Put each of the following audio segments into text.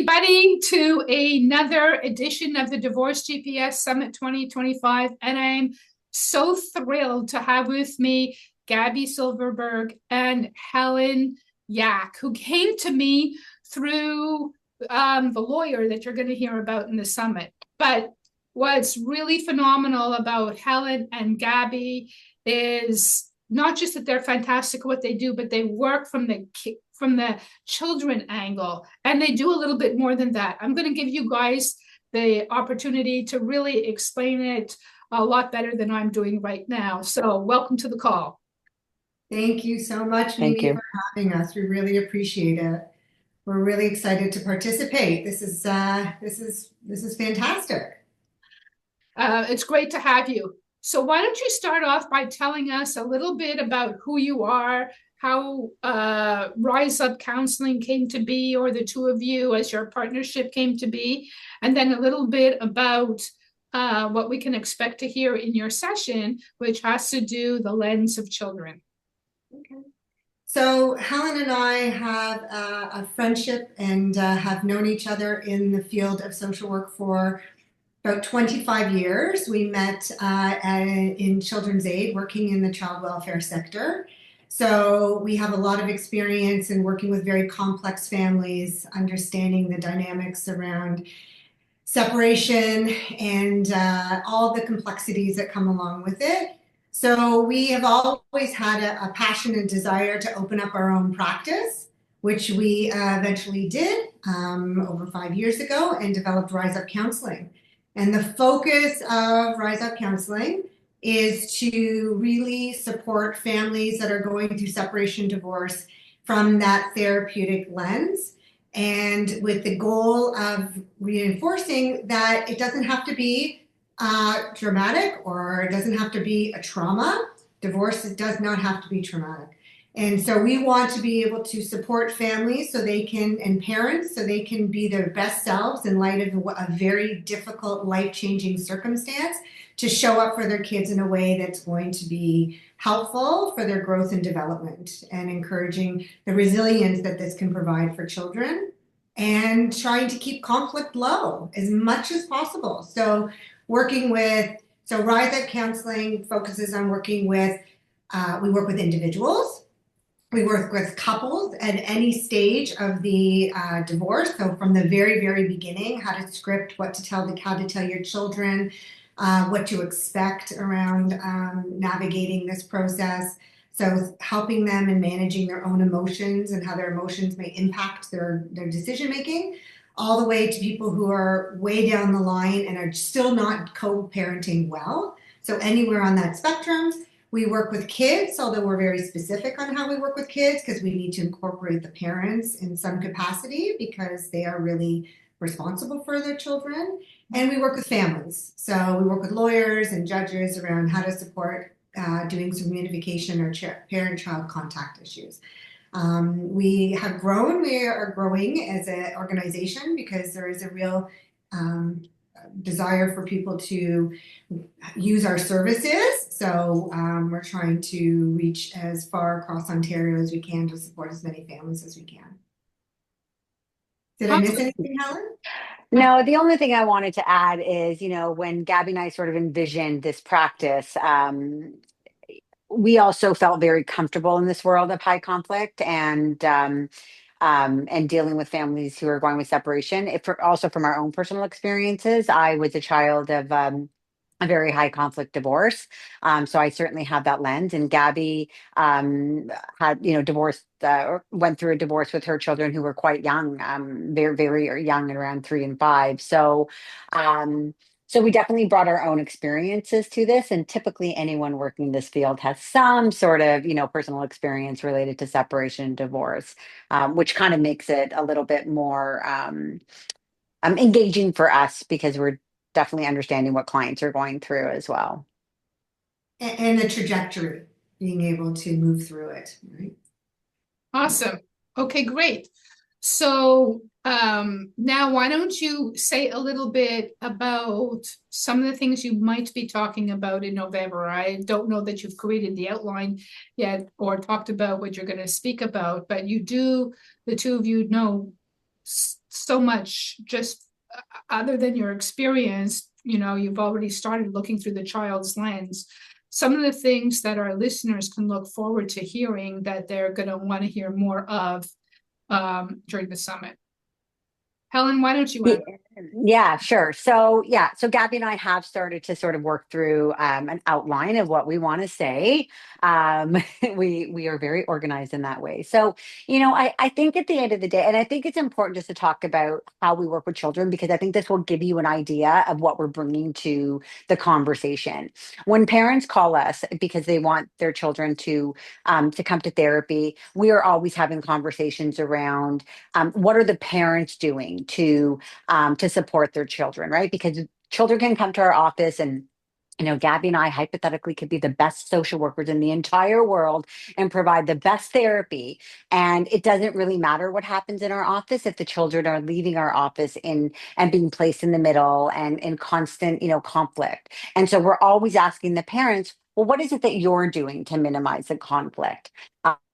Everybody to another edition of the Divorce GPS Summit 2025. And I'm so thrilled to have with me Gabbi Silverberg and Helen Yack, who came to me through the lawyer that you're going to hear about in the summit. But what's really phenomenal about Helen and Gabbi is not just that they're fantastic at what they do, but they work from the children angle, and they do a little bit more than that. I'm going to give you guys the opportunity to really explain it a lot better than I'm doing right now. So welcome to the call. Thank you so much, Thank Mimi, you. for having us. We really appreciate it. We're really excited to participate. This is fantastic. It's great to have you. So why don't you start off by telling us a little bit about who you are, how Rise Up Counseling came to be, or the two of you as your partnership came to be, and then a little bit about what we can expect to hear in your session, which has to do the lens of children. Okay. So Helen and I have a friendship and have known each other in the field of social work for about 25 years. We met in children's aid, working in the child welfare sector. So we have a lot of experience in working with very complex families, understanding the dynamics around separation and all the complexities that come along with it. So we have always had a passion and desire to open up our own practice, which we eventually did over 5 years ago, and developed Rise Up Counseling. And the focus of Rise Up Counseling is to really support families that are going through separation, divorce from that therapeutic lens, and with the goal of reinforcing that it doesn't have to be dramatic, or it doesn't have to be a trauma. Divorce does not have to be traumatic. And so we want to be able to support families so they can, and parents, so they can be their best selves in light of a very difficult, life-changing circumstance, to show up for their kids in a way that's going to be helpful for their growth and development, and encouraging the resilience that this can provide for children, and trying to keep conflict low as much as possible. So Rise Up Counseling focuses on working with, we work with individuals. We work with couples at any stage of the divorce. So from the very, very beginning, how to script, how to tell your children, what to expect around navigating this process. So helping them in managing their own emotions and how their emotions may impact their decision making, all the way to people who are way down the line and are still not co-parenting well. So anywhere on that spectrum. We work with kids, although we're very specific on how we work with kids, because we need to incorporate the parents in some capacity because they are really responsible for their children. And we work with families. So we work with lawyers and judges around how to support doing some reunification or parent-child contact issues. We have grown. We are growing as an organization because there is a real desire for people to use our services. So we're trying to reach as far across Ontario as we can to support as many families as we can. Did I miss anything, Helen? No, the only thing I wanted to add is, when Gabby and I sort of envisioned this practice, we also felt very comfortable in this world of high conflict and dealing with families who are going with separation. Also from our own personal experiences, I was a child of a very high conflict divorce. So I certainly have that lens. And Gabby had, divorced, or went through a divorce with her children who were quite young, very, very young, at around 3 and 5. So we definitely brought our own experiences to this. And typically anyone working in this field has some sort of, personal experience related to separation and divorce, which kind of makes it a little bit more engaging for us, because we're definitely understanding what clients are going through as well. And the trajectory, being able to move through it, right? Awesome. Okay, great. So now why don't you say a little bit about some of the things you might be talking about in November. I don't know that you've created the outline yet or talked about what you're going to speak about, but the two of you know so much just other than your experience, you've already started looking through the child's lens. Some of the things that our listeners can look forward to hearing that they're going to want to hear more of during the summit. Helen, why don't you Yeah, add? yeah, sure. So Gabby and I have started to sort of work through an outline of what we want to say. Um, we are very organized in that way. So, I think at the end of the day, and I think it's important just to talk about how we work with children because I think this will give you an idea of what we're bringing to the conversation. When parents call us because they want their children to come to therapy, we are always having conversations around what are the parents doing to support their children, right? Because children can come to our office and Gabby and I hypothetically could be the best social workers in the entire world and provide the best therapy. And it doesn't really matter what happens in our office if the children are leaving our office in and being placed in the middle and in constant, conflict. And so we're always asking the parents, well, what is it that you're doing to minimize the conflict?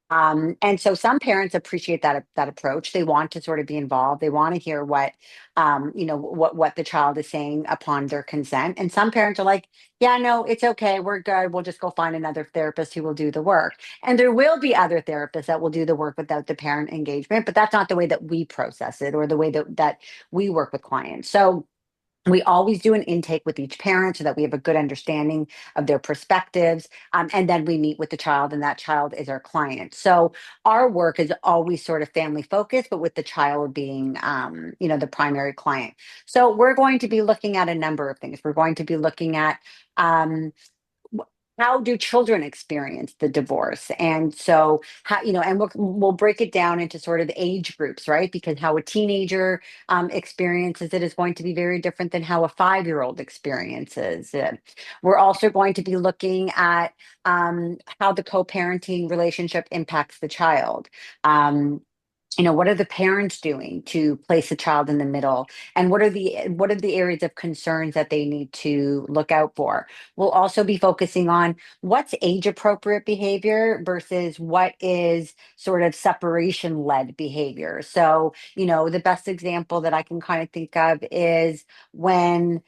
And so some parents appreciate that approach. They want to sort of be involved. They want to hear what the child is saying upon their consent. And some parents are like, yeah, no, it's okay. We're good. We'll just go find another therapist who will do the work. And there will be other therapists that will do the work without the parent engagement, but that's not the way that we process it or the way that we work with clients. So we always do an intake with each parent so that we have a good understanding of their perspectives. And then we meet with the child, and that child is our client. So our work is always sort of family focused, but with the child being, the primary client. So we're going to be looking at a number of things. We're going to be looking at um, how do children experience the divorce, and so how, and we'll break it down into sort of age groups, right? Because how a teenager experiences it is going to be very different than how a 5-year-old experiences it. We're also going to be looking at how the co-parenting relationship impacts the child. um, what are the parents doing to place a child in the middle, and what are the areas of concerns that they need to look out for. We'll also be focusing on what's age appropriate behavior versus what is sort of separation led behavior. So the best example that I can kind of think of is when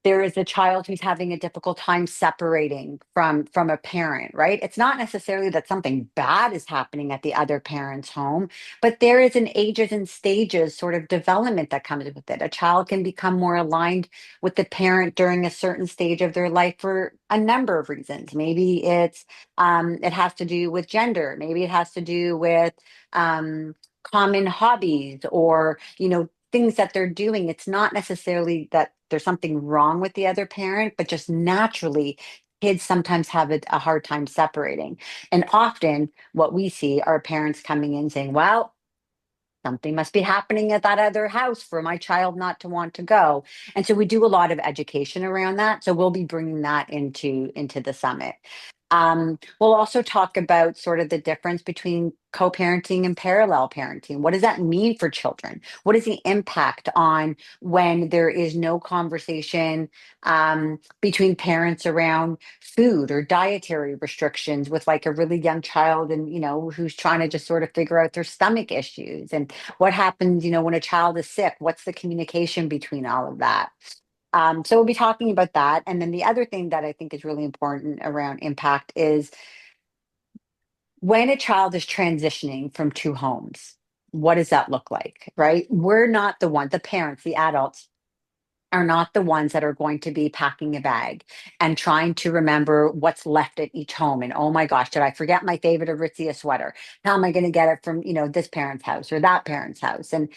there is a child who's having a difficult time separating from a parent, right? It's not necessarily that something bad is happening at the other parent's home, but there is an ages and stages sort of development that comes with it. A child can become more aligned with the parent during a certain stage of their life for a number of reasons. Maybe it has to do with gender, maybe it has to do with common hobbies, or things that they're doing. It's not necessarily that there's something wrong with the other parent, but just naturally, kids sometimes have a hard time separating. And often, what we see are parents coming in saying, well, something must be happening at that other house for my child not to want to go. And so we do a lot of education around that. So we'll be bringing that into the summit. We'll also talk about sort of the difference between co-parenting and parallel parenting. What does that mean for children? What is the impact on when there is no conversation between parents around food or dietary restrictions with like a really young child, and who's trying to just sort of figure out their stomach issues, and what happens when a child is sick? What's the communication between all of that? So we'll be talking about that. And then the other thing that I think is really important around impact is when a child is transitioning from two homes, what does that look like, right? We're not the parents, the adults are not the ones that are going to be packing a bag and trying to remember what's left at each home. And oh my gosh, did I forget my favorite Aritzia sweater? How am I going to get it from, this parent's house or that parent's house? And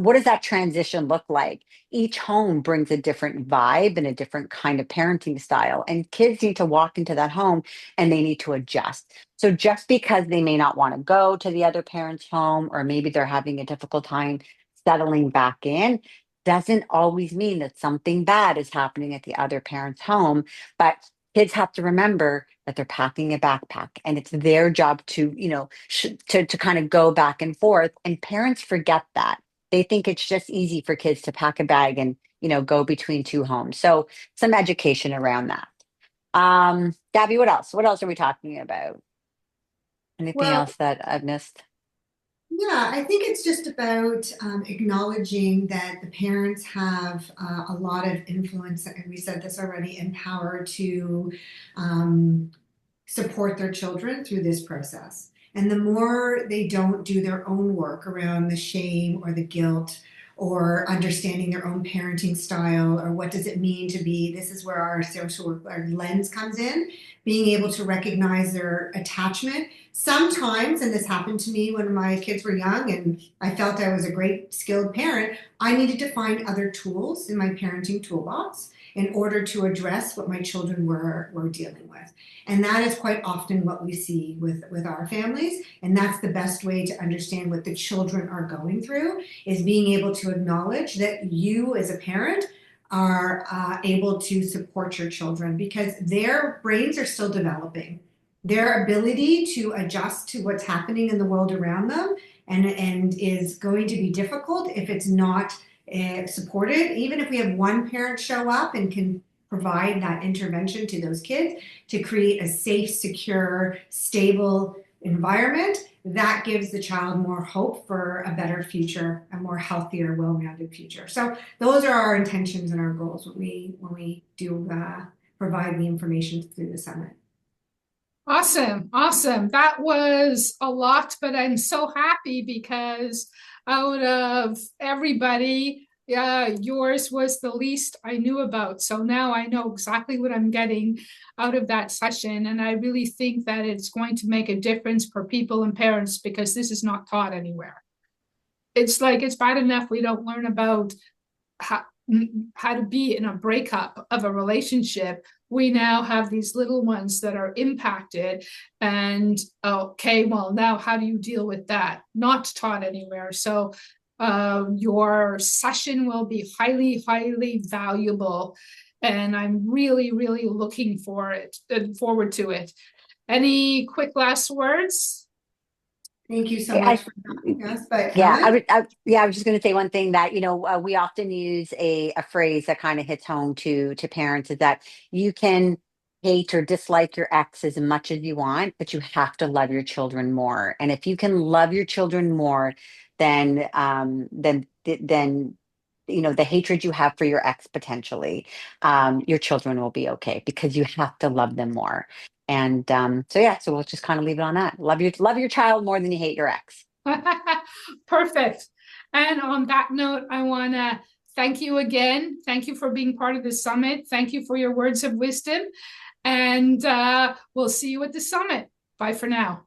what does that transition look like? Each home brings a different vibe and a different kind of parenting style. And kids need to walk into that home and they need to adjust. So just because they may not want to go to the other parent's home, or maybe they're having a difficult time settling back in, doesn't always mean that something bad is happening at the other parent's home. But kids have to remember that they're packing a backpack, and it's their job to, to kind of go back and forth. And parents forget that. They think it's just easy for kids to pack a bag and, go between two homes. So some education around that. Gabby, what else? What else are we talking about? Anything Well, else that I've missed? Yeah, I think it's just about acknowledging that the parents have a lot of influence, and we said this already, and power to um, support their children through this process. And the more they don't do their own work around the shame or the guilt or understanding their own parenting style or what does it mean to be, this is where our social work, our lens comes in, being able to recognize their attachment. Sometimes, and this happened to me when my kids were young and I felt I was a great skilled parent, I needed to find other tools in my parenting toolbox in order to address what my children were dealing with. And that is quite often what we see with our families. And that's the best way to understand what the children are going through, is being able to acknowledge that you as a parent are able to support your children because their brains are still developing. Their ability to adjust to what's happening in the world around them and is going to be difficult if it's not supported. Even if we have one parent show up and can provide that intervention to those kids to create a safe, secure, stable environment, that gives the child more hope for a better future, a more healthier, well-rounded future. So those are our intentions and our goals when we do provide the information through the summit. Awesome. Awesome. That was a lot, but I'm so happy because out of everybody, yours was the least I knew about. So now I know exactly what I'm getting out of that session. And I really think that it's going to make a difference for people and parents because this is not taught anywhere. It's like it's bad enough we don't learn about how, how to be in a breakup of a relationship. We now have these little ones that are impacted, and okay, well, now how do you deal with that? Not taught anywhere. So your session will be highly, highly valuable, and I'm really, really looking for it and forward to it. Any quick last words? Thank you so I, much for having us. But Yeah, Helen? I was just going to say one thing that, we often use a phrase that kind of hits home to parents is that you can hate or dislike your ex as much as you want, but you have to love your children more. And if you can love your children more, then the hatred you have for your ex potentially, your children will be okay because you have to love them more. And so yeah, so we'll just kind of leave it on that. Love your child more than you hate your ex. Perfect. And on that note, I want to thank you again. Thank you for being part of the summit. Thank you for your words of wisdom. And we'll see you at the summit. Bye for now.